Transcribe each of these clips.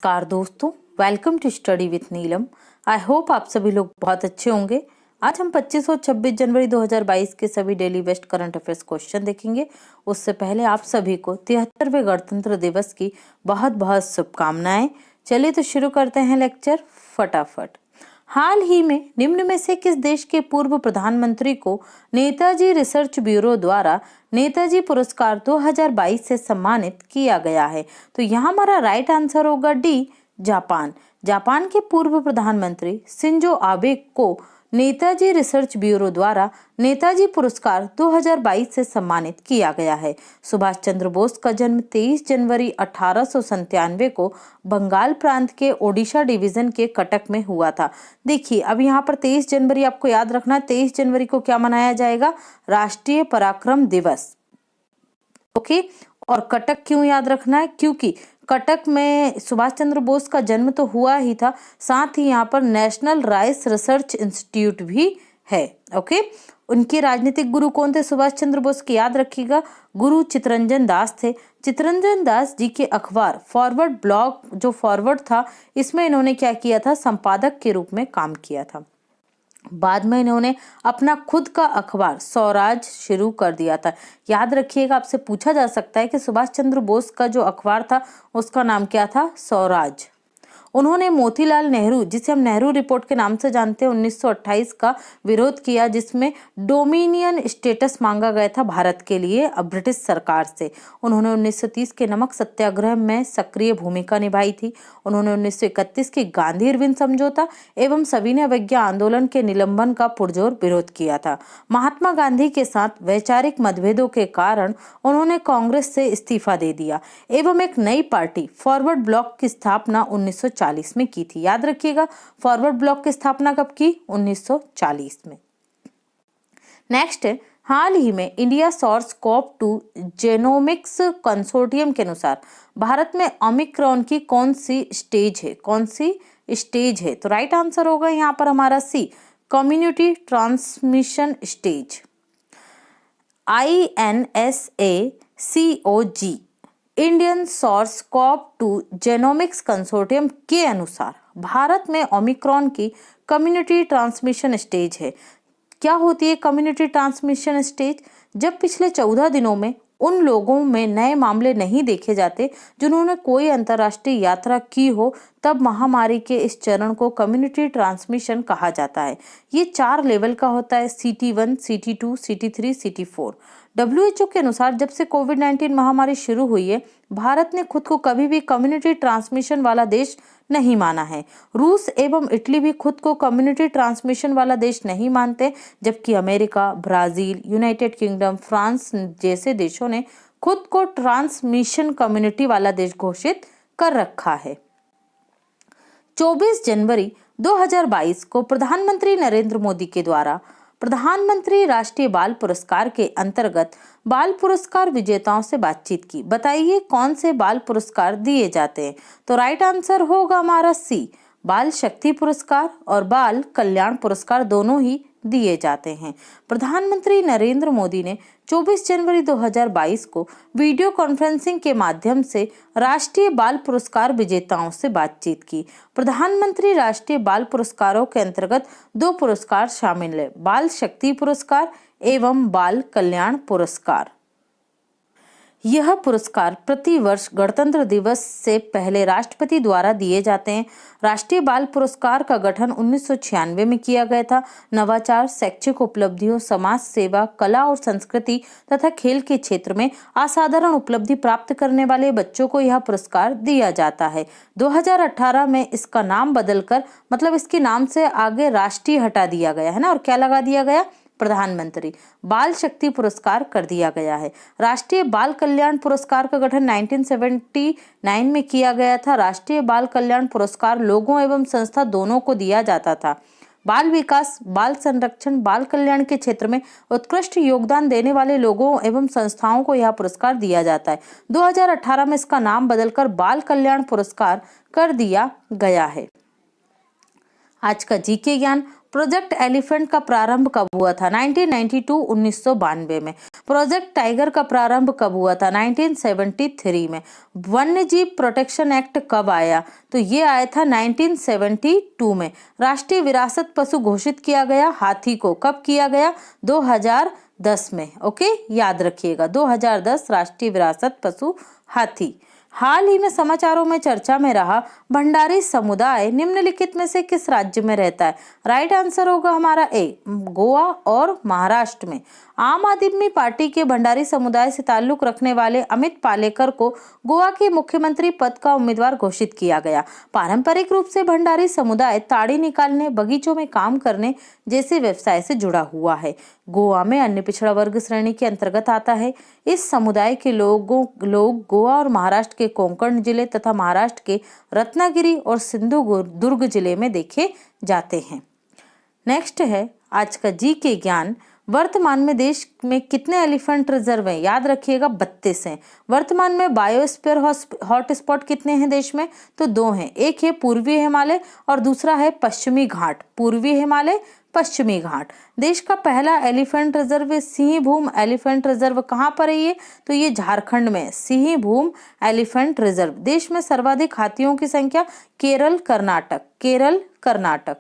नमस्कार दोस्तों, welcome to study with Neelam. I hope आप सभी लोग बहुत अच्छे होंगे। आज हम 25 और 26 जनवरी 2022 के सभी daily best current affairs question देखेंगे। उससे पहले आप सभी को 73वें गणतंत्र दिवस की बहुत बहुत शुभकामनाएं। चलिए तो शुरू करते हैं लेक्चर फटाफट। हाल ही में निम्न में से किस देश के पूर्व प्रधानमंत्री को नेताजी रिसर्च ब्यूरो द्वारा नेताजी पुरस्कार 2022 से सम्मानित किया गया है? तो यहाँ हमारा राइट आंसर होगा डी, जापान। जापान के पूर्व प्रधानमंत्री शिंजो आबे को नेताजी रिसर्च ब्यूरो द्वारा नेताजी पुरस्कार 2022 से सम्मानित किया गया है। सुभाष चंद्र बोस का जन्म 23 जनवरी 1897 को बंगाल प्रांत के ओडिशा डिवीजन के कटक में हुआ था। देखिए, अब यहाँ पर 23 जनवरी आपको याद रखना है। 23 जनवरी को क्या मनाया जाएगा? राष्ट्रीय पराक्रम दिवस। ओके, और कटक क्यों याद रखना है? क्योंकि कटक में सुभाष चंद्र बोस का जन्म तो हुआ ही था, साथ ही यहाँ पर नेशनल राइस रिसर्च इंस्टीट्यूट भी है। ओके, उनके राजनीतिक गुरु कौन थे सुभाष चंद्र बोस के? याद रखिएगा, गुरु चित्तरंजन दास थे। चित्तरंजन दास जी के अखबार फॉरवर्ड ब्लॉग जो फॉरवर्ड था, इसमें इन्होंने क्या किया था? संपादक के रूप में काम किया था। बाद में इन्होंने अपना खुद का अखबार स्वराज शुरू कर दिया था। याद रखिएगा, आपसे पूछा जा सकता है कि सुभाष चंद्र बोस का जो अखबार था उसका नाम क्या था? स्वराज। उन्होंने मोतीलाल नेहरू, जिसे हम नेहरू रिपोर्ट के नाम से जानते हैं, 1928 का विरोध किया, जिसमें डोमिनियन स्टेटस मांगा गया था भारत के लिए ब्रिटिश सरकार से। उन्होंने 1930 के नमक सत्याग्रह में सक्रिय भूमिका निभाई थी। उन्होंने 1931 के गांधी इरविन समझौता एवं सविनय अवज्ञा आंदोलन के निलंबन का पुरजोर विरोध किया था। महात्मा गांधी के साथ वैचारिक मतभेदों के कारण उन्होंने कांग्रेस से इस्तीफा दे दिया एवं एक नई पार्टी फॉरवर्ड ब्लॉक की स्थापना 1940 में की थी। याद रखिएगा, फॉरवर्ड ब्लॉक की स्थापना कब की? 1940 में। नेक्स्ट है, हाल ही में India SARS CoV 2 genomics consortium के अनुसार भारत में ओमिक्रॉन की कौन सी स्टेज है? कौन सी स्टेज है? तो राइट आंसर होगा यहाँ पर हमारा C, community transmission stage. INSACOG Indian SARS CoV 2 genomics consortium के अनुसार भारत में ओमिक्रॉन की कम्युनिटी ट्रांसमिशन स्टेज है। क्या होती है कम्युनिटी ट्रांसमिशन स्टेज? जब पिछले 14 दिनों में उन लोगों में नए मामले नहीं देखे जाते जिन्होंने कोई अंतर्राष्ट्रीय यात्रा की हो, तब महामारी के इस चरण को कम्युनिटी ट्रांसमिशन कहा जाता है। ये 4 लेवल का होता है, CT1, CT2, CT3, CT4। WHO के अनुसार जब से कोविड-19 महामारी शुरू हुई है, भारत ने खुद को कभी भी कम्युनिटी ट्रांसमिशन वाला देश नहीं माना है। रूस एवं इटली भी खुद को कम्युनिटी ट्रांसमिशन वाला देश नहीं मानते, जबकि America, Brazil, United kingdom, France जैसे देशों ने खुद को ट्रांसमिशन कम्युनिटी वाला देश घोषित कर रखा है। 24 जनवरी 2022 को प्रधानमंत्री नरेंद्र मोदी के द्वारा प्रधानमंत्री राष्ट्रीय बाल पुरस्कार के अंतर्गत बाल पुरस्कार विजेताओं से बातचीत की। बताइए कौन से बाल पुरस्कार दिए जाते हैं? तो राइट आंसर होगा हमारा सी, बाल शक्ति पुरस्कार और बाल कल्याण पुरस्कार दोनों ही दिए जाते हैं। प्रधानमंत्री नरेंद्र मोदी ने 24 जनवरी 2022 को वीडियो कॉन्फ्रेंसिंग के माध्यम से राष्ट्रीय बाल पुरस्कार विजेताओं से बातचीत की। प्रधानमंत्री राष्ट्रीय बाल पुरस्कारों के अंतर्गत 2 पुरस्कार शामिल है, बाल शक्ति पुरस्कार एवं बाल कल्याण पुरस्कार। यह पुरस्कार प्रति वर्ष गणतंत्र दिवस से पहले राष्ट्रपति द्वारा दिए जाते हैं। राष्ट्रीय बाल पुरस्कार का गठन 1996 में किया गया था। नवाचार, शैक्षिक उपलब्धियों, समाज सेवा, कला और संस्कृति तथा खेल के क्षेत्र में असाधारण उपलब्धि प्राप्त करने वाले बच्चों को यह पुरस्कार दिया जाता है। 2018 में इसका नाम बदलकर, मतलब इसके नाम से आगे राष्ट्रीय हटा दिया गया है ना, और क्या लगा दिया गया? प्रधानमंत्री बाल शक्ति पुरस्कार कर दिया गया है। राष्ट्रीय बाल कल्याण पुरस्कार का गठन 1979 में किया गया था। राष्ट्रीय बाल कल्याण पुरस्कार लोगों एवं संस्था दोनों को दिया जाता था। बाल विकास, बाल संरक्षण, बाल कल्याण के क्षेत्र में उत्कृष्ट योगदान देने वाले लोगों एवं संस्थाओं को यह पुरस्कार दिया जाता है। 2018 में इसका नाम बदलकर बाल कल्याण पुरस्कार कर दिया गया है। आज का जीके ज्ञान, प्रोजेक्ट एलिफेंट का प्रारंभ कब हुआ था? 1992 1992 में। प्रोजेक्ट टाइगर का प्रारंभ कब हुआ था? 1973 में। वन्य जीव प्रोटेक्शन एक्ट कब आया? तो ये आया था 1972 में। राष्ट्रीय विरासत पशु घोषित किया गया हाथी को, कब किया गया? 2010 में। ओके, याद रखिएगा, 2010 राष्ट्रीय विरासत पशु हाथी। हाल ही में समाचारों में चर्चा में रहा भंडारी समुदाय निम्नलिखित में से किस राज्य में रहता है? राइट आंसर होगा हमारा ए, गोवा और महाराष्ट्र में। आम आदमी पार्टी के भंडारी समुदाय से ताल्लुक रखने वाले अमित पालेकर को गोवा के मुख्यमंत्री पद का उम्मीदवार घोषित किया गया। पारंपरिक रूप से भंडारी समुदाय ताड़ी निकालने, बगीचों में काम करने जैसे व्यवसाय से जुड़ा हुआ है। गोवा में अन्य पिछड़ा वर्ग श्रेणी के अंतर्गत आता है। इस समुदाय के लोग गोवा और महाराष्ट्र के कोंकण जिले तथा महाराष्ट्र के रत्नागिरी और सिंधुदुर्ग जिले में देखे जाते हैं। नेक्स्ट है आज का जी के ज्ञान। वर्तमान में देश में कितने एलिफेंट रिजर्व हैं? याद रखिएगा 32 हैं। वर्तमान में बायोस्फीयर हॉटस्पॉट कितने हैं देश में? तो 2 हैं। एक है पूर्वी हिमालय और दूसरा है पश्चिमी घाट। पूर्वी हिमालय, पश्चिमी घाट। देश का पहला elephant reserve Singhbhum elephant reserve कहाँ पर है ये? तो ये झारखंड में सिंहभूम एलिफेंट रिजर्व। देश में सर्वाधिक हाथियों की संख्या? केरल, कर्नाटक। केरल, कर्नाटक।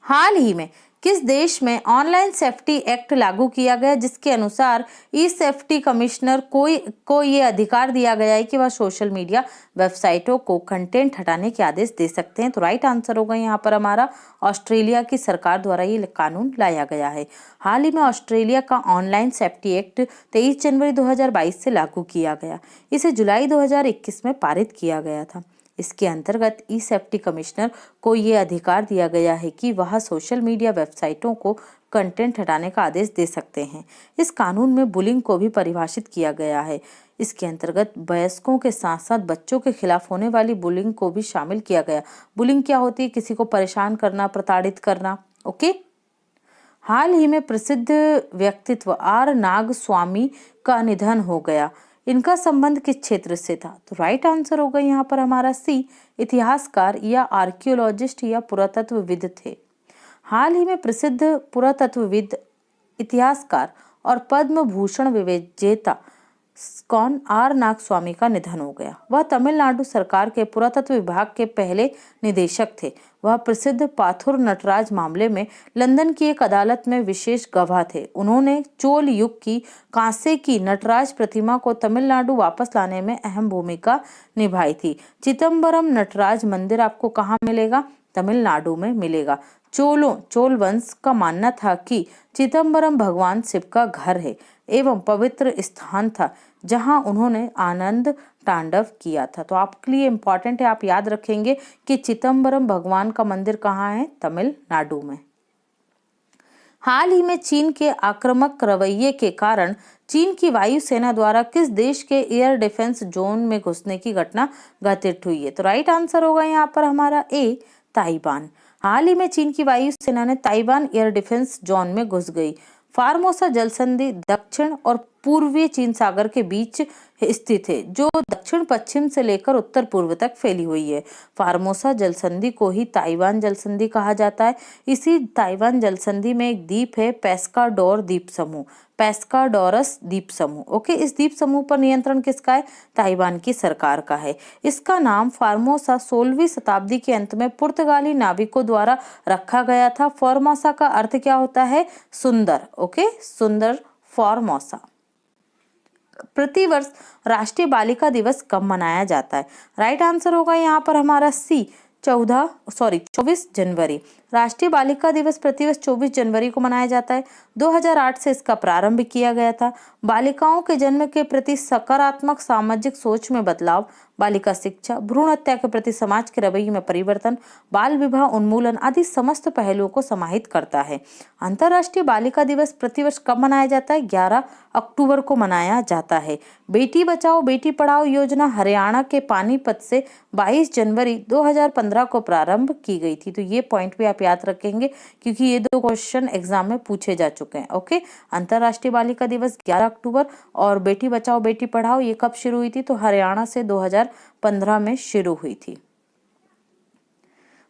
हाल ही में किस देश में ऑनलाइन सेफ्टी एक्ट लागू किया गया जिसके अनुसार ई सेफ्टी कमिश्नर को ये अधिकार दिया गया है कि वह सोशल मीडिया वेबसाइटों को कंटेंट हटाने के आदेश दे सकते हैं? तो राइट आंसर होगा यहाँ पर हमारा ऑस्ट्रेलिया की सरकार द्वारा ये कानून लाया गया है। हाल ही में ऑस्ट्रेलिया का ऑनलाइन सेफ्टी एक्ट 23 जनवरी 2022 से लागू किया गया। इसे जुलाई 2021 में पारित किया गया था। इसके अंतर्गत ई सेफ्टी कमिश्नर को ये अधिकार दिया गया है कि वह सोशल मीडिया वेबसाइटों को कंटेंट हटाने का आदेश दे सकते हैं। इस कानून में बुलिंग को भी परिभाषित किया गया है। इसके अंतर्गत वयस्कों के साथ साथ बच्चों के खिलाफ होने वाली बुलिंग को भी शामिल किया गया। बुलिंग क्या होती है? किसी को परेशान करना, प्रताड़ित करना। ओके। हाल ही में प्रसिद्ध व्यक्तित्व आर नागस्वामी का निधन हो गया। इनका संबंध किस क्षेत्र से था? तो राइट आंसर होगा यहाँ पर हमारा सी, इतिहासकार या आर्कियोलॉजिस्ट या पुरातत्वविद थे। हाल ही में प्रसिद्ध पुरातत्वविद, इतिहासकार और पद्म भूषण विजेता कौन? आर नागस्वामी का निधन हो गया। वह तमिलनाडु सरकार के पुरातत्व विभाग के पहले निदेशक थे। वह प्रसिद्ध पाथुर नटराज मामले में लंदन की एक अदालत में विशेष गवाह थे। उन्होंने चोल युग की कांसे की नटराज प्रतिमा को तमिलनाडु वापस लाने में अहम भूमिका निभाई थी। चिदम्बरम नटराज मंदिर आपको कहाँ मिलेगा? तमिलनाडु में मिलेगा। चोल वंश का मानना था कि चिदम्बरम भगवान शिव का घर है एवं पवित्र स्थान था जहां उन्होंने आनंद तांडव किया था। तो आपके लिए इम्पोर्टेंट है, आप याद रखेंगे कि चिदम्बरम भगवान का मंदिर कहाँ है? तमिलनाडु में। हाल ही में चीन के आक्रामक रवैये के कारण चीन की वायुसेना द्वारा किस देश के एयर डिफेंस जोन में घुसने की घटना घटित हुई है? तो राइट आंसर होगा यहाँ पर हमारा ए, ताइवान। हाल ही में चीन की वायुसेना ने ताइवान एयर डिफेंस जोन में घुस गई। फार्मोसा जलसंधि दक्षिण और पूर्वी चीन सागर के बीच स्थित है, जो दक्षिण पश्चिम से लेकर उत्तर पूर्व तक फैली हुई है। फार्मोसा जलसंधि को ही ताइवान जलसंधि कहा जाता है। इसी ताइवान जलसंधि में एक द्वीप है पेस्काडोर द्वीप समूह, पेस्काडोरस द्वीप समूह। ओके, इस द्वीप समूह पर नियंत्रण किसका है? ताइवान की सरकार का है। इसका नाम फार्मोसा 16वीं शताब्दी के अंत में पुर्तगाली नाविकों द्वारा रखा गया था। फार्मोसा का अर्थ क्या होता है? सुंदर। ओके, सुंदर फॉर्मोसा। प्रतिवर्ष राष्ट्रीय बालिका दिवस कब मनाया जाता है? राइट आंसर होगा यहाँ पर हमारा सी, 24 जनवरी। राष्ट्रीय बालिका दिवस प्रतिवर्ष 24 जनवरी को मनाया जाता है। 2008 से इसका प्रारंभ किया गया था। बालिकाओं के जन्म के प्रति सकारात्मक सामाजिक सोच में बदलाव, बालिका शिक्षा, भ्रूण हत्या के प्रति समाज के रवैये में परिवर्तन, बाल विवाह उन्मूलन आदि समस्त पहलुओं को समाहित करता है। अंतर्राष्ट्रीय बालिका दिवस प्रतिवर्ष कब मनाया जाता है? 11 अक्टूबर को मनाया जाता है। बेटी बचाओ बेटी पढ़ाओ योजना हरियाणा के पानीपत से 22 जनवरी 2015 को प्रारंभ की गई थी। तो ये पॉइंट भी आप याद रखेंगे क्योंकि ये 2 क्वेश्चन एग्जाम में पूछे जा चुके हैं। ओके, अंतर्राष्ट्रीय बालिका दिवस 11 अक्टूबर और बेटी बचाओ बेटी पढ़ाओ ये कब शुरू हुई थी? तो हरियाणा से 2015 में शुरू हुई थी।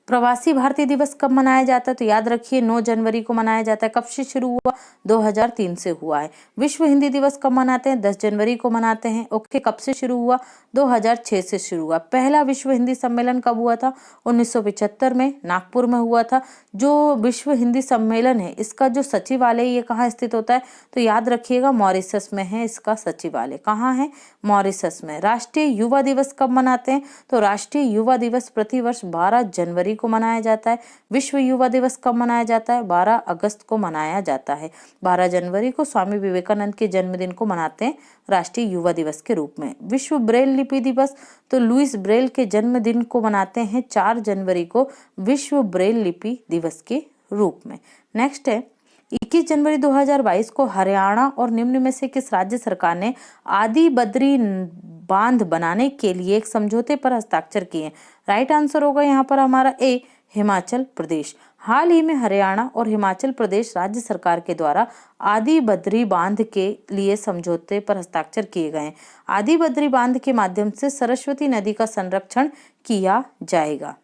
प्रवासी भारतीय दिवस कब मनाया जाता है? तो याद रखिए 9 जनवरी को मनाया जाता है। कब से शुरू हुआ? 2003 से हुआ है। विश्व हिंदी दिवस कब मनाते हैं? 10 जनवरी को मनाते हैं। ओके, कब से शुरू हुआ? 2006 से शुरू हुआ। पहला विश्व हिंदी सम्मेलन कब हुआ था? 1975 में नागपुर में हुआ था। जो विश्व हिंदी सम्मेलन है इसका जो सचिवालय ये कहाँ स्थित होता है? तो याद रखिएगा मॉरिशस में है इसका सचिवालय। कहाँ है? मॉरिशस में। राष्ट्रीय युवा दिवस कब मनाते हैं? तो राष्ट्रीय युवा दिवस प्रतिवर्ष 12 जनवरी को मनाया जाता है। विश्व युवा दिवस कब मनाया जाता है? 12 अगस्त को मनाया जाता है। 12 जनवरी को स्वामी विवेकानंद के जन्मदिन को मनाते हैं राष्ट्रीय युवा दिवस के रूप में। विश्व ब्रेल लिपि दिवस तो लुइस ब्रेल के जन्मदिन को मनाते हैं 4 जनवरी को विश्व ब्रेल लिपि दिवस के रूप में। नेक्स्ट है 21 जनवरी 2022 को हरियाणा और निम्न में से किस राज्य सरकार ने आदि बद्री बांध बनाने के लिए एक समझौते पर हस्ताक्षर किए? राइट आंसर होगा यहाँ पर हमारा ए, हिमाचल प्रदेश। हाल ही में हरियाणा और हिमाचल प्रदेश राज्य सरकार के द्वारा आदि बद्री बांध के लिए समझौते पर हस्ताक्षर किए गए हैं। आदि बद्री बांध के माध्यम से सरस्वती नदी का संरक्षण किया जाएगा।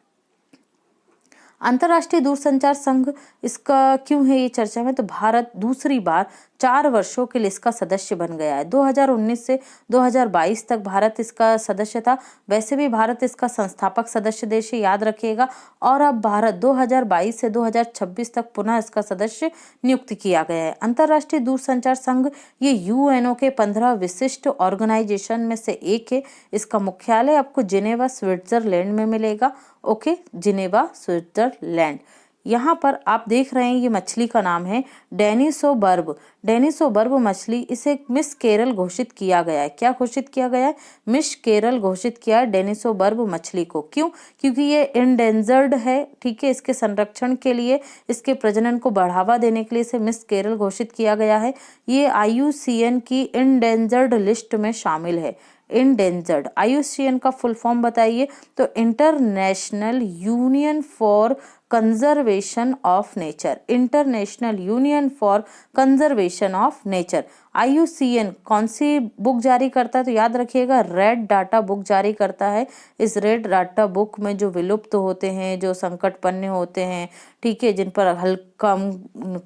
अंतर्राष्ट्रीय दूरसंचार संघ इसका क्यों है ये चर्चा में? तो भारत दूसरी बार 4 वर्षों के लिए इसका सदस्य बन गया है। 2019 से 2022 तक भारत इसका सदस्य था। वैसे भी भारत इसका संस्थापक सदस्य देश है, याद रखिएगा। और अब भारत 2022 से 2026 तक पुनः इसका सदस्य नियुक्त किया गया है। अंतर्राष्ट्रीय दूरसंचार संघ ये यूएनओ के 15 विशिष्ट ऑर्गेनाइजेशन में से एक है। इसका मुख्यालय आपको जिनेवा स्विट्जरलैंड में मिलेगा। Okay, Geneva Switzerland. यहाँ पर आप देख रहे हैं ये मछली का नाम है डेनिसोबर्ब। डेनिसोबर्ब मछली, इसे मिस केरल घोषित किया गया है। क्या घोषित किया गया है? मिस केरल घोषित किया है डेनिसोबर्ब मछली को। क्यों? क्योंकि ये इंडेंजर्ड है। ठीक है, इसके संरक्षण के लिए, इसके प्रजनन को बढ़ावा देने के लिए इसे मिस केरल घोषित किया गया है। ये IUCN की इंडेंजर्ड लिस्ट में शामिल है। इंडेंजर्ड, IUCN का फुल फॉर्म बताइए? तो international union for conservation of nature. International union for conservation of nature. IUCN कौन सी बुक जारी करता है? तो याद रखिएगा रेड डाटा बुक जारी करता है। इस रेड डाटा बुक में जो विलुप्त होते हैं, जो संकटपन्न होते हैं, ठीक है, जिन पर हल्का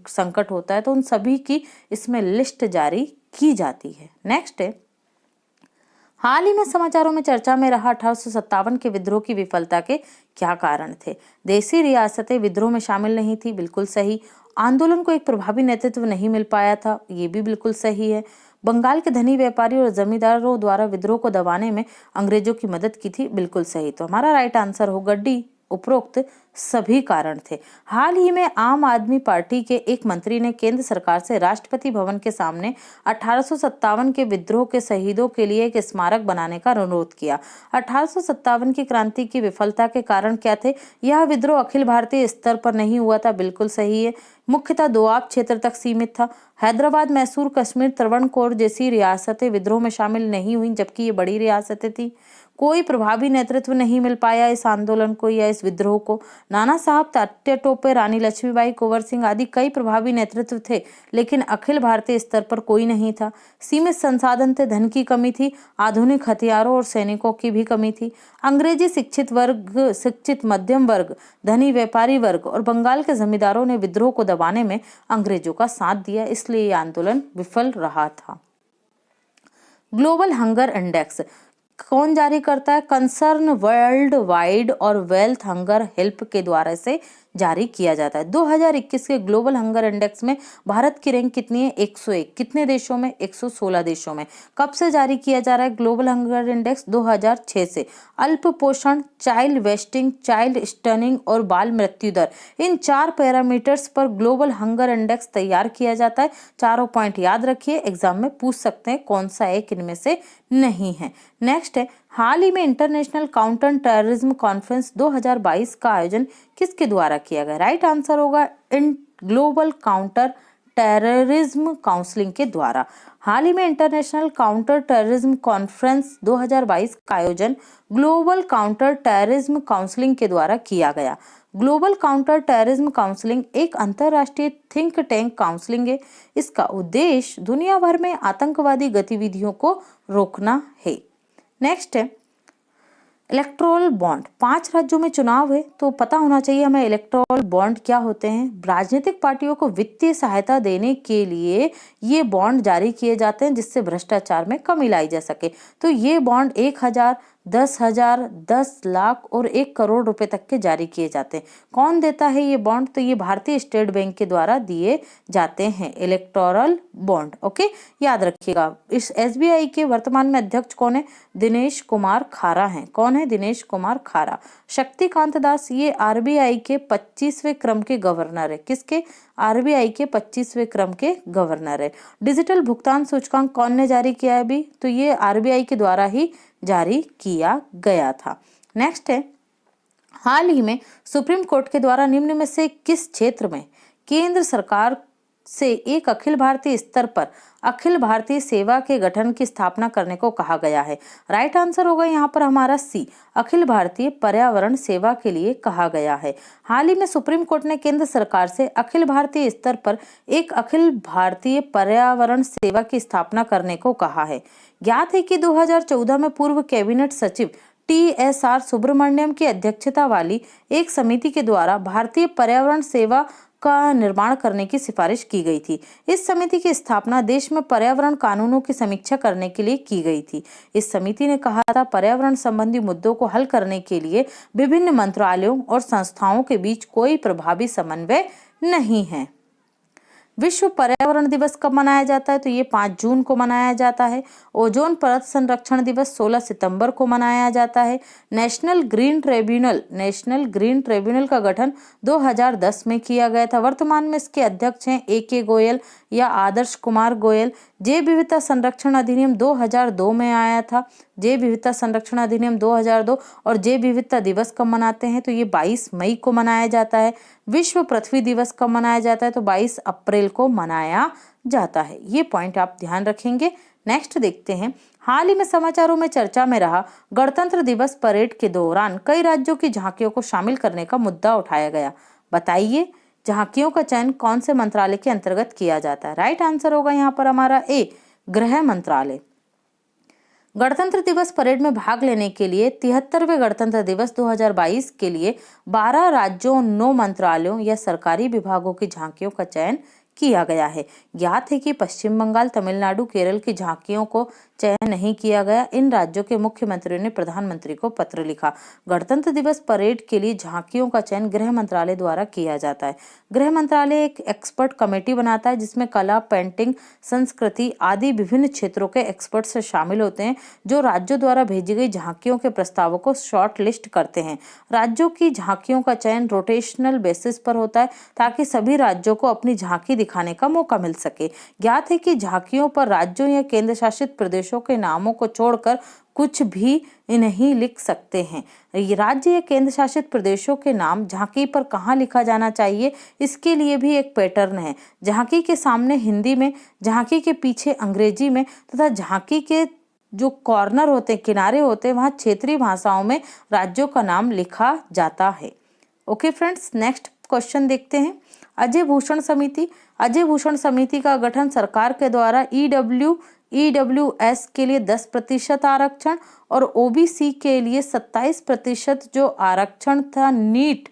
संकट होता है, तो उन सभी की इसमें लिस्ट जारी की जाती है। नेक्स्ट है हाल ही में समाचारों में चर्चा में रहा 1857 के विद्रोह की विफलता के क्या कारण थे? देसी रियासतें विद्रोह में शामिल नहीं थी, बिल्कुल सही। आंदोलन को एक प्रभावी नेतृत्व नहीं मिल पाया था, ये भी बिल्कुल सही है। बंगाल के धनी व्यापारियों और जमींदारों द्वारा विद्रोह को दबाने में अंग्रेजों की मदद की थी, बिल्कुल सही। तो हमारा राइट आंसर होगा डी, उपरोक्त सभी कारण थे। हाल ही में आम आदमी पार्टी के एक मंत्री ने केंद्र सरकार से राष्ट्रपति भवन के सामने 1857 के विद्रोह के शहीदों के लिए एक स्मारक बनाने का अनुरोध किया। 1857 की क्रांति की विफलता के कारण क्या थे? यह विद्रोह अखिल भारतीय स्तर पर नहीं हुआ था, बिल्कुल सही है। मुख्यतः दोआब क्षेत्र तक सीमित था। हैदराबाद, मैसूर, कश्मीर, त्रावणकोर जैसी रियासतें विद्रोह में शामिल नहीं हुई, जबकि ये बड़ी रियासतें थी। कोई प्रभावी नेतृत्व नहीं मिल पाया इस आंदोलन को या इस विद्रोह को। नाना साहब, तात्या टोपे, रानी लक्ष्मीबाई, कुंवर सिंह आदि कई प्रभावी नेतृत्व थे, लेकिन अखिल भारतीय स्तर पर कोई नहीं था। सीमित संसाधन थे, धन की कमी थी, आधुनिक हथियारों और सैनिकों की भी कमी थी। अंग्रेजी शिक्षित वर्ग, शिक्षित मध्यम वर्ग, धनी व्यापारी वर्ग और बंगाल के जमींदारों ने विद्रोह को दबाने में अंग्रेजों का साथ दिया, इसलिए यह आंदोलन विफल रहा था। ग्लोबल हंगर इंडेक्स कौन जारी करता है? कंसर्न वर्ल्ड वाइड और वेल्थ हंगर हेल्प के द्वारा से जारी किया जाता है। 2021 के ग्लोबल हंगर इंडेक्स में भारत की रैंक कितनी है? 101। कितने देशों में? 116 देशों में। कब से जारी किया जा रहा है ग्लोबल हंगर इंडेक्स? 2006 से। अल्प पोषण, चाइल्ड वेस्टिंग, चाइल्ड स्टनिंग और बाल मृत्यु दर, इन 4 पैरामीटर्स पर ग्लोबल हंगर इंडेक्स तैयार किया जाता है। चारों पॉइंट याद रखिए, एग्जाम में पूछ सकते हैं कौन सा एक इनमें से नहीं है। नेक्स्ट है हाल ही में इंटरनेशनल काउंटर टेररिज्म कॉन्फ्रेंस 2022 का आयोजन किसके द्वारा किया गया? राइट आंसर होगा in global counter terrorism counselling के द्वारा। हाल ही में इंटरनेशनल काउंटर टेररिज्म कॉन्फ्रेंस 2022 का आयोजन ग्लोबल काउंटर टेररिज्म काउंसिलिंग के द्वारा किया गया। ग्लोबल काउंटर टेररिज्म काउंसिलिंग एक अंतर्राष्ट्रीय थिंक टैंक काउंसिलिंग है। इसका उद्देश्य दुनिया भर में आतंकवादी गतिविधियों को रोकना है। नेक्स्ट है इलेक्टोरल बॉन्ड, 5 राज्यों में चुनाव है तो पता होना चाहिए हमें इलेक्टोरल बॉन्ड क्या होते हैं। राजनीतिक पार्टियों को वित्तीय सहायता देने के लिए ये बॉन्ड जारी किए जाते हैं जिससे भ्रष्टाचार में कमी लाई जा सके। तो ये बॉन्ड 1,000, 10,000, 10 लाख और 1 करोड़ रुपए तक के जारी किए जाते हैं। कौन देता है ये बॉन्ड? तो ये भारतीय स्टेट बैंक के द्वारा दिए जाते हैं इलेक्टोरल बॉन्ड। ओके, याद रखिएगा। इस SBI के वर्तमान में अध्यक्ष कौन है? दिनेश कुमार खारा हैं। कौन है? दिनेश कुमार खारा। शक्तिकांत दास, ये RBI के 25वें क्रम के गवर्नर है। किसके? RBI के 25वें क्रम के गवर्नर है। डिजिटल भुगतान सूचकांक कौन ने जारी किया है अभी? तो ये RBI के द्वारा ही जारी किया गया था। नेक्स्ट है, हाल ही में सुप्रीम कोर्ट के द्वारा निम्न में से किस क्षेत्र में केंद्र सरकार से एक अखिल भारतीय स्तर पर अखिल भारतीय सेवा के गठन की स्थापना करने को कहा गया है? राइट आंसर होगा यहाँ पर हमारा सी, अखिल भारतीय पर्यावरण सेवा के लिए कहा गया है। हाल ही में सुप्रीम कोर्ट ने केंद्र सरकार से अखिल भारतीय स्तर पर एक अखिल भारतीय पर्यावरण सेवा की स्थापना करने को कहा है। ज्ञात है कि 2014 में पूर्व कैबिनेट सचिव TSR सुब्रमण्यम की अध्यक्षता वाली एक समिति के द्वारा भारतीय पर्यावरण सेवा का निर्माण करने की सिफारिश की गई थी। इस समिति की स्थापना देश में पर्यावरण कानूनों की समीक्षा करने के लिए की गई थी। इस समिति ने कहा था पर्यावरण संबंधी मुद्दों को हल करने के लिए विभिन्न मंत्रालयों और संस्थाओं के बीच कोई प्रभावी समन्वय नहीं है। विश्व पर्यावरण दिवस कब मनाया जाता है? तो ये 5 जून को मनाया जाता है। ओजोन परत संरक्षण दिवस 16 सितंबर को मनाया जाता है। नेशनल ग्रीन ट्रिब्यूनल का गठन 2010 में किया गया था। वर्तमान में इसके अध्यक्ष हैं AK गोयल या आदर्श कुमार गोयल। जैव विविधता संरक्षण अधिनियम 2002 में आया था। जैव विविधता संरक्षण अधिनियम 2002। और जैव विविधता दिवस कब मनाते हैं? तो ये 22 मई को मनाया जाता है। विश्व पृथ्वी दिवस कब मनाया जाता है? तो 22 अप्रैल को मनाया जाता है। ये पॉइंट आप ध्यान रखेंगे। नेक्स्ट देखते हैं, हाल ही में समाचारों में चर्चा में रहा गणतंत्र दिवस परेड के दौरान कई राज्यों की झांकियों को शामिल करने का मुद्दा उठाया गया। बताइए, झांकियों का चयन कौन से मंत्रालय के अंतर्गत किया जाता है? राइट आंसर होगा यहाँ पर हमारा ए, गृह मंत्रालय। गणतंत्र दिवस परेड में भाग लेने के लिए 73वें गणतंत्र दिवस 2022 के लिए 12 राज्यों, 9 मंत्रालयों या सरकारी विभागों की झांकियों का चयन किया गया है। ज्ञात है कि पश्चिम बंगाल, तमिलनाडु, केरल की झांकियों को चयन नहीं किया गया। इन राज्यों के मुख्यमंत्रियों ने प्रधानमंत्री को पत्र लिखा। गणतंत्र दिवस परेड के लिए झांकियों का चयन गृह मंत्रालय द्वारा किया जाता है। गृह मंत्रालय एक एक्सपर्ट कमेटी बनाता है जिसमें कला, पेंटिंग, संस्कृति आदि विभिन्न क्षेत्रों के एक्सपर्ट्स शामिल होते हैं जो राज्यों द्वारा भेजी गई झांकियों के प्रस्तावों को शॉर्ट लिस्ट करते हैं। राज्यों की झांकियों का चयन रोटेशनल बेसिस पर होता है ताकि सभी राज्यों को अपनी झांकी दिखाने का मौका मिल सके। ज्ञात है कि झांकियों पर राज्यों या केंद्र शासित प्रदेशों के नामों को छोड़कर कुछ भी नहीं लिख सकते हैं। राज्य या केंद्र शासित प्रदेशों के नाम झांकी पर कहाँ लिखा जाना चाहिए, इसके लिए भी एक पैटर्न है। झांकी के सामने हिंदी में, झांकी के पीछे अंग्रेजी में तथा झांकी के जो कॉर्नर होते हैं, किनारे होते हैं, वहाँ क्षेत्रीय भाषाओं में राज्यों का नाम लिखा जाता है। ओके फ्रेंड्स, नेक्स्ट क्वेश्चन देखते हैं। अजय भूषण समिति का गठन सरकार के द्वारा EWS के लिए 10% आरक्षण और OBC के लिए 27% जो आरक्षण था नीट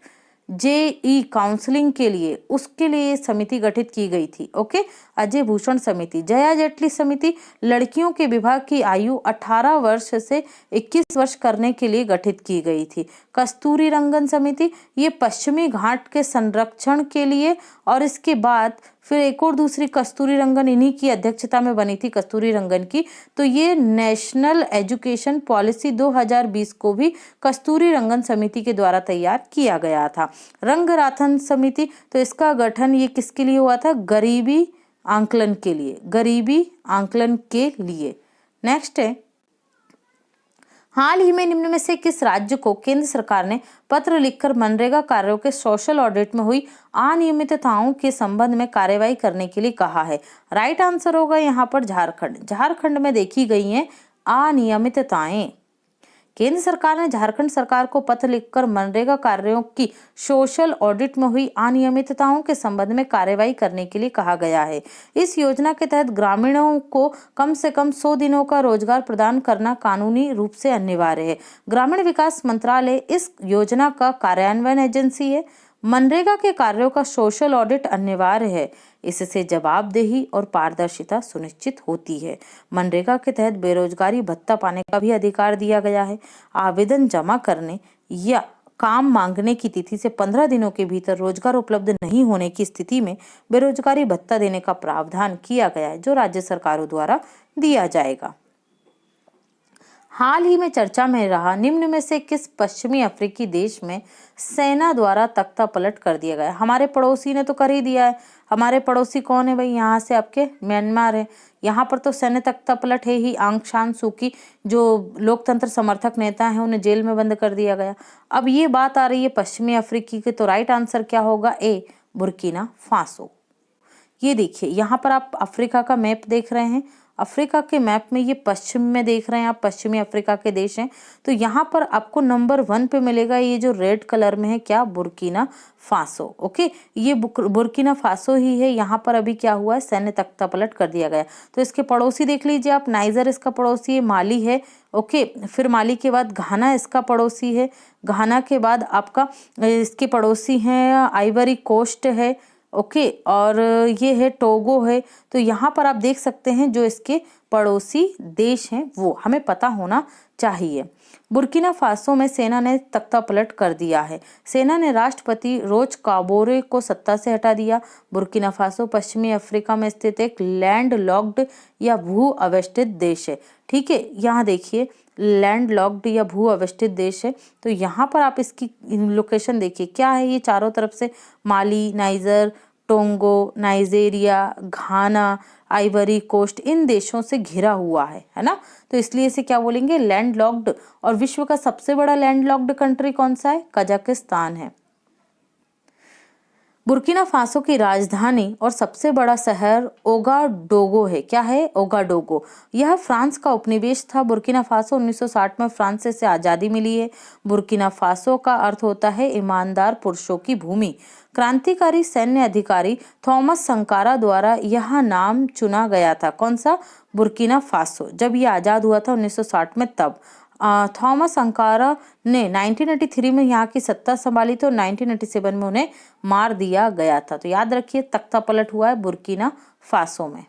JE काउंसलिंग के लिए, उसके लिए समिति गठित की गई थी। ओके, अजय भूषण समिति। जया जेटली समिति लड़कियों के विवाह की आयु 18 वर्ष से 21 वर्ष करने के लिए गठित की गई थी। कस्तूरी रंगन समिति, ये पश्चिमी घाट के संरक्षण के लिए, और इसके बाद फिर एक और दूसरी कस्तूरी रंगन इन्हीं की अध्यक्षता में बनी थी, कस्तूरी रंगन की। तो ये नेशनल एजुकेशन पॉलिसी 2020 को भी कस्तूरी रंगन समिति के द्वारा तैयार किया गया था। रंगराथन समिति, तो इसका गठन ये किसके लिए हुआ था? गरीबी आंकलन के लिए, गरीबी आंकलन के लिए। नेक्स्ट है, हाल ही में निम्न में से किस राज्य को केंद्र सरकार ने पत्र लिखकर मनरेगा कार्यों के सोशल ऑडिट में हुई अनियमितताओं के संबंध में कार्रवाई करने के लिए कहा है? राइट आंसर होगा यहाँ पर झारखंड। झारखंड में देखी गई हैं अनियमितताएं। केंद्र सरकार ने झारखंड सरकार को पत्र लिखकर मनरेगा कार्यों की सोशल ऑडिट में हुई अनियमितताओं के संबंध में कार्रवाई करने के लिए कहा गया है। इस योजना के तहत ग्रामीणों को कम से कम 100 दिनों का रोजगार प्रदान करना कानूनी रूप से अनिवार्य है। ग्रामीण विकास मंत्रालय इस योजना का कार्यान्वयन एजेंसी है। मनरेगा के कार्यों का सोशल ऑडिट अनिवार्य है। इससे जवाबदेही और पारदर्शिता सुनिश्चित होती है। मनरेगा के तहत बेरोजगारी भत्ता पाने का भी अधिकार दिया गया है। आवेदन जमा करने या काम मांगने की तिथि से 15 दिनों के भीतर रोजगार उपलब्ध नहीं होने की स्थिति में बेरोजगारी भत्ता देने का प्रावधान किया गया है, जो राज्य सरकारों द्वारा दिया जाएगा। हाल ही में चर्चा में रहा निम्न में से किस पश्चिमी अफ्रीकी देश में सेना द्वारा तख्ता पलट कर दिया गया? हमारे पड़ोसी ने तो कर ही दिया है। हमारे पड़ोसी कौन है भाई? यहाँ से आपके म्यांमार है। यहाँ पर तो सैन्य तख्ता पलट है ही। आंग सान सूकी जो लोकतंत्र समर्थक नेता हैं उन्हें जेल में बंद कर दिया गया। अब ये बात आ रही है पश्चिमी अफ्रीकी की, तो राइट आंसर क्या होगा? ए, बुर्किना फासो। ये देखिए यहाँ पर आप अफ्रीका का मैप देख रहे हैं। अफ्रीका के मैप में ये पश्चिम में देख रहे हैं आप, पश्चिमी अफ्रीका के देश हैं। तो यहाँ पर आपको नंबर 1 पे मिलेगा ये जो रेड कलर में है, क्या? Burkina Faso. ओके, ये बुर्किना फासो ही है। यहाँ पर अभी क्या हुआ है? सैन्य तख्ता पलट कर दिया गया। तो इसके पड़ोसी देख लीजिए आप, नाइजर इसका पड़ोसी है, माली है। ओके, फिर माली के बाद घाना इसका पड़ोसी है। घाना के बाद आपका इसके पड़ोसी हैं आइवरी कोस्ट है। ओके, और ये है टोगो है। तो यहाँ पर आप देख सकते हैं जो इसके पड़ोसी देश हैं वो हमें पता होना चाहिए। बुर्किना फासो में सेना ने तख्ता पलट कर दिया है। सेना ने राष्ट्रपति रोच काबोरे को सत्ता से हटा दिया। बुर्किना फासो पश्चिमी अफ्रीका में स्थित एक लैंड लॉक्ड या भू अवस्थित देश है। ठीक है, यहाँ देखिए लैंड लॉक्ड या भू अवस्थित देश है। तो यहाँ पर आप इसकी लोकेशन देखिए क्या है। ये चारों तरफ से माली, नाइजर, टोंगो, नाइजेरिया, घाना, आइवरी कोस्ट, इन देशों से घिरा हुआ है ना। तो इसलिए इसे क्या बोलेंगे? Land locked. और विश्व का सबसे बड़ा लैंड लॉक्ड कंट्री कौन सा है? कजाकिस्तान है। बुर्किना फासो की राजधानी और सबसे बड़ा शहर ओगाडोगो है। क्या है? ओगाडोगो। यह फ्रांस का उपनिवेश था। बुर्किना फासो 1960 में फ्रांस से आजादी मिली है। बुर्किना फासो का अर्थ होता है ईमानदार पुरुषों की भूमि। क्रांतिकारी सैन्य अधिकारी थॉमस संकारा द्वारा यह नाम चुना गया था। कौन सा? Burkina Faso. जब यह आजाद हुआ था 1960 में, तब थॉमस संकारा ने 1983 में यहाँ की सत्ता संभाली थी और 1987 में उन्हें मार दिया गया था। तो याद रखिए तख्ता पलट हुआ है बुर्किना फासो में।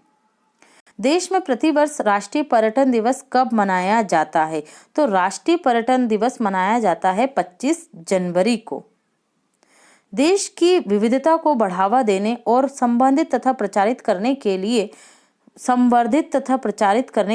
देश में प्रतिवर्ष राष्ट्रीय पर्यटन दिवस कब मनाया जाता है? तो राष्ट्रीय पर्यटन दिवस मनाया जाता है 25 जनवरी को। देश की विविधता को बढ़ावा देने और संवर्धित तथा प्रचारित करने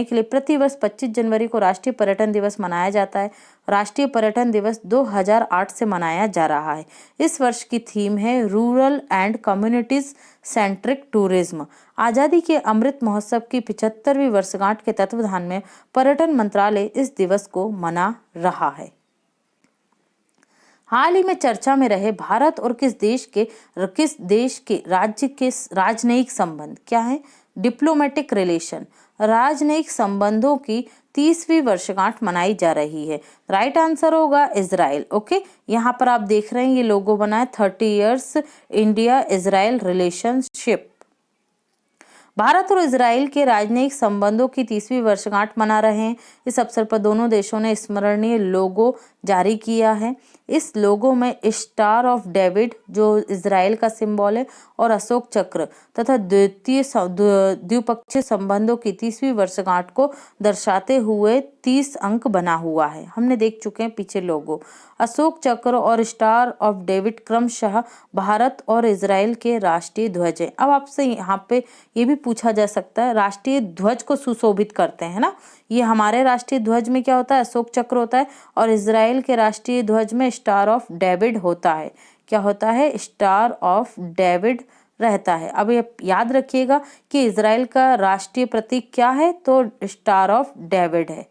के लिए प्रतिवर्ष 25 जनवरी को राष्ट्रीय पर्यटन दिवस मनाया जाता है। राष्ट्रीय पर्यटन दिवस 2008 से मनाया जा रहा है। इस वर्ष की थीम है rural and communities centric tourism. आजादी के अमृत महोत्सव की 75वीं वर्षगांठ के तत्वाधान में पर्यटन मंत्रालय इस दिवस को मना रहा है। हाल ही में चर्चा में रहे भारत और किस देश के राज्य के राजनयिक संबंध क्या है? Diplomatic relation. राजनयिक संबंधों की 30वीं वर्षगांठ मनाई जा रही है। राइट आंसर होगा इजराइल। ओके, यहाँ पर आप देख रहे हैं ये लोगो बना है 30 years India Israel relationship. Bharat और इजराइल के राजनयिक संबंधों की 30वीं वर्षगांठ मना रहे हैं। इस अवसर पर दोनों देशों ने स्मरणीय लोगो जारी किया है। इस लोगो में स्टार ऑफ डेविड जो इजराइल का सिंबल है और अशोक चक्र तथा द्विपक्षीय संबंधों की 30वीं वर्षगांठ को दर्शाते हुए 30 अंक बना हुआ है। हमने देख चुके हैं पीछे लोगो। अशोक चक्र और स्टार ऑफ डेविड क्रमशः भारत और इजराइल के राष्ट्रीय ध्वज हैं। अब आपसे यहाँ पे ये भी पूछा जा सकता है राष्ट्रीय ध्वज को सुशोभित करते हैं ना। ये हमारे राष्ट्रीय ध्वज में क्या होता है? अशोक चक्र होता है और इजराइल के राष्ट्रीय ध्वज में स्टार ऑफ डेविड होता है। क्या होता है? स्टार ऑफ डेविड रहता है। अब ये याद रखिएगा कि इजराइल का राष्ट्रीय प्रतीक क्या है? तो स्टार ऑफ डेविड है।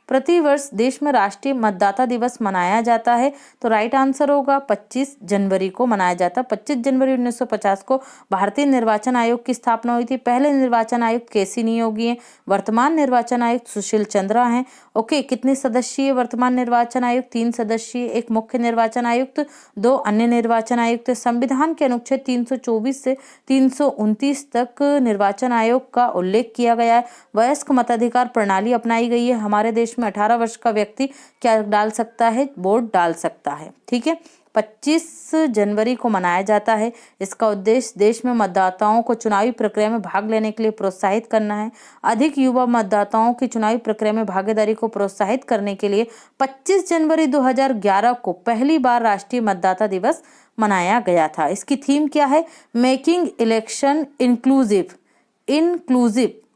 प्रतिवर्ष देश में राष्ट्रीय मतदाता दिवस मनाया जाता है? तो राइट आंसर होगा 25 जनवरी को मनाया जाता है। 25 जनवरी 1950 को भारतीय निर्वाचन आयोग की स्थापना हुई थी। पहले निर्वाचन आयुक्त केसी नियोगी हैं। वर्तमान निर्वाचन आयुक्त सुशील चंद्रा हैं। ओके, कितने सदस्यीय वर्तमान निर्वाचन आयुक्त? 3 सदस्यीय, एक मुख्य निर्वाचन आयुक्त, 2 अन्य निर्वाचन आयुक्त। संविधान के अनुच्छेद 324 से 329 तक निर्वाचन आयोग का उल्लेख किया गया है। वयस्क मताधिकार प्रणाली अपनाई गई है। हमारे देश में 18 वर्ष का व्यक्ति क्या डाल सकता है? वोट डाल सकता है। ठीक है, 25 जनवरी को मनाया जाता है। इसका उद्देश्य देश में मतदाताओं को चुनावी प्रक्रिया में भाग लेने के लिए प्रोत्साहित करना है। अधिक युवा मतदाताओं की चुनावी प्रक्रिया में भागीदारी को प्रोत्साहित करने के लिए 25 जनवरी 2011 को पहली बार राष्ट्रीय मतदाता दिवस मनाया गया था। इसकी थीम क्या है? Making election inclusive.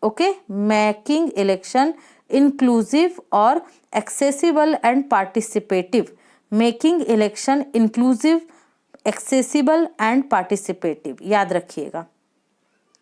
Okay, making election inclusive और accessible and participative. Making election inclusive, accessible and participative, याद रखिएगा।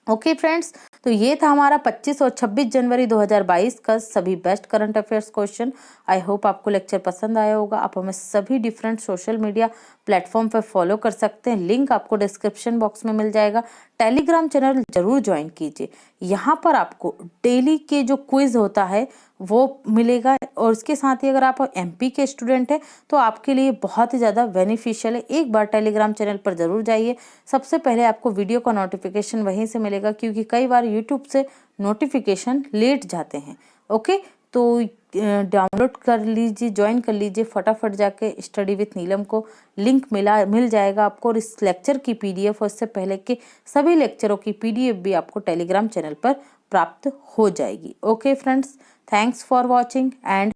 ओके फ्रेंड्स, तो ये था हमारा 25 और 26 जनवरी 2022 का सभी best current affairs question. I hope आपको लेक्चर पसंद आया होगा। आप हमें सभी डिफरेंट सोशल मीडिया प्लेटफॉर्म पर फॉलो कर सकते हैं। लिंक आपको डिस्क्रिप्शन बॉक्स में मिल जाएगा। टेलीग्राम चैनल जरूर ज्वाइन कीजिए। यहाँ पर आपको डेली के जो क्विज होता है वो मिलेगा, और उसके साथ ही अगर आप एमपी के स्टूडेंट हैं तो आपके लिए बहुत ही ज़्यादा बेनिफिशियल है। एक बार टेलीग्राम चैनल पर ज़रूर जाइए। सबसे पहले आपको वीडियो का नोटिफिकेशन वहीं से मिलेगा, क्योंकि कई बार यूट्यूब से नोटिफिकेशन लेट जाते हैं। ओके, तो डाउनलोड कर लीजिए, ज्वाइन कर लीजिए फटाफट जाके। स्टडी विथ नीलम को लिंक मिल जाएगा आपको, और इस लेक्चर की पीडीएफ और इससे पहले के सभी लेक्चरों की पीडीएफ भी आपको टेलीग्राम चैनल पर प्राप्त हो जाएगी। Okay friends, thanks for watching and